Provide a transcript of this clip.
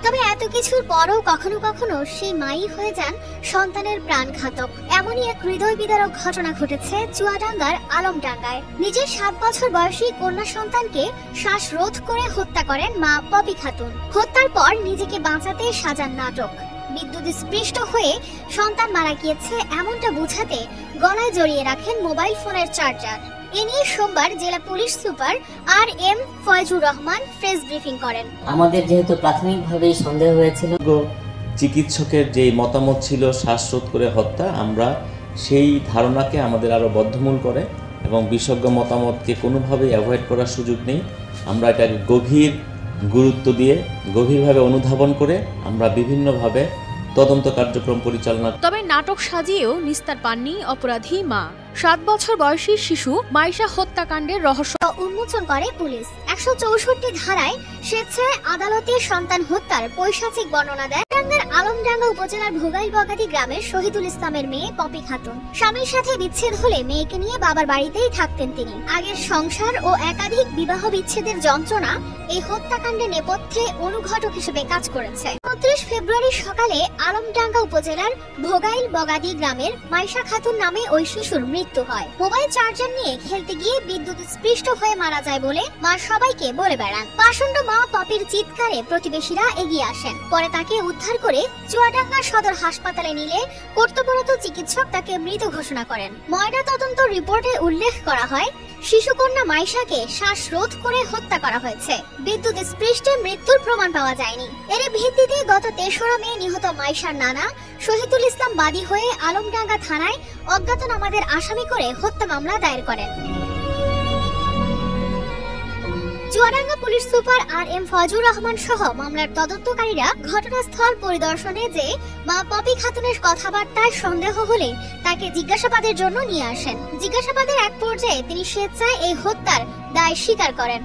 তবে এত কিছুর পরও কখনো কখনো সেই মাই হয়ে যান সন্তানের প্রাণঘাতক। এমনই এক হৃদয় বিদারক ঘটনা ঘটেছে চুয়াডাঙ্গার আলমডাঙ্গায়। নিজের 7 বছর বয়সী কন্যা সন্তানকে শ্বাসরোধ করে হত্যা করেন মা পপি খাতুন। হত্যার পর নিজেকে বাঁচাতে সাজান নাটক। বিদ্যুৎ স্পৃষ্ট হয়ে সন্তান মারা গিয়েছে এমনটা বোঝাতে গলায় জড়িয়ে রাখেন মোবাইল ফোনের চার্জার। এ নিয়ে সোমবার জেলা police super RM Foyzur Rahman press briefing করেন। আমাদের যেহেতু প্রাথমিকভাবেই সন্দেহ হয়েছিল, চিকিৎসকের যে মতামত ছিল শ্বাসরোধ করে হত্যা, আমরা সেই ধারণাকে আমাদের আরো বদ্ধমূল করে এবং বিশেষজ্ঞ মতামতকে কোনোভাবেই অ্যাভয়েড করার সুযোগ নেই। আমরা এটাকে গভীর গুরুত্ব দিয়ে গভীরভাবে অনুধাবন করে আমরা বিভিন্নভাবে তদন্ত কার্যক্রম পরিচালনা। তবে নাটক সাজিয়েও নিস্তার পাননি অপরাধী মা। 7 বছর বয়সী শিশু মাইশা হত্যাকাণ্ডের রহস্য উন্মোচন করে পুলিশ। 164 ধারায় স্বেচ্ছায় আদালতে সন্তান হত্যার পৈশাচিক বর্ণনা দেয় টাঙ্গাইল আলমডাঙ্গা উপজেলার ভোগাইল বগাদি গ্রামের শহীদুল ইসলামের মেয়ে পপি খাতুন। স্বামীর সাথে বিচ্ছেদ হলে মেয়েকে নিয়ে বাবার বাড়িতেই থাকতেন তিনি। আগের সংসার ও একাধিক বিবাহ বিচ্ছেদের যন্ত্রণা এই হত্যাকাণ্ডের নেপথ্যে অনুঘটক হিসেবে কাজ করেছে। 29 ফেব্রুয়ারি সকালে আলমডাঙ্গা উপজেলার ভোগাইল বগাদি গ্রামের মাইশা খাতুন নামে ওই শিশুর মৃত্যু হয়। মোবাইল চার্জার নিয়ে খেলতে গিয়ে বিদ্যুৎ স্পৃষ্ট হয়ে মারা যায় বলে মা সবাইকে বলে বেড়ান। পাষণ্ড মা পপির চিৎকারে প্রতিবেশীরা এগিয়ে আসেন। পরে তাকে উদ্ধার করে চুয়াডাঙ্গা সদর হাসপাতালে নিলে কর্তব্যরত চিকিৎসক তাকে মৃত ঘোষণা করেন। ময়না তদন্ত রিপোর্টে উল্লেখ করা হয়, শিশুকন্যা মাইশাকে শ্বাসরোধ করে হত্যা করা হয়েছে। বিদ্যুৎ স্পৃষ্টে মৃত্যুর প্রমাণ পাওয়া যায়নি। এর ভিত্তিতে গত 3রা মে নিহত মাইশার নানা শহীদুল ইসলাম বাদী হয়ে আলমডাঙ্গা থানায় অজ্ঞাতনামাদের আসামি করে হত্যা মামলা দায়ের করেন। Chuadanga police super RM Foyzur Rahman সহ মামলার তদন্তকারীরা ঘটনাস্থল পরিদর্শনে যে মা পপি খাতুনের কথাবার্তায় সন্দেহ হলে তাকে জিজ্ঞাসাবাদের জন্য নিয়ে আসেন। জিজ্ঞাসাবাদের এক পর্যায়ে তিনি স্বেচ্ছায় এই হত্যার দায় স্বীকার করেন।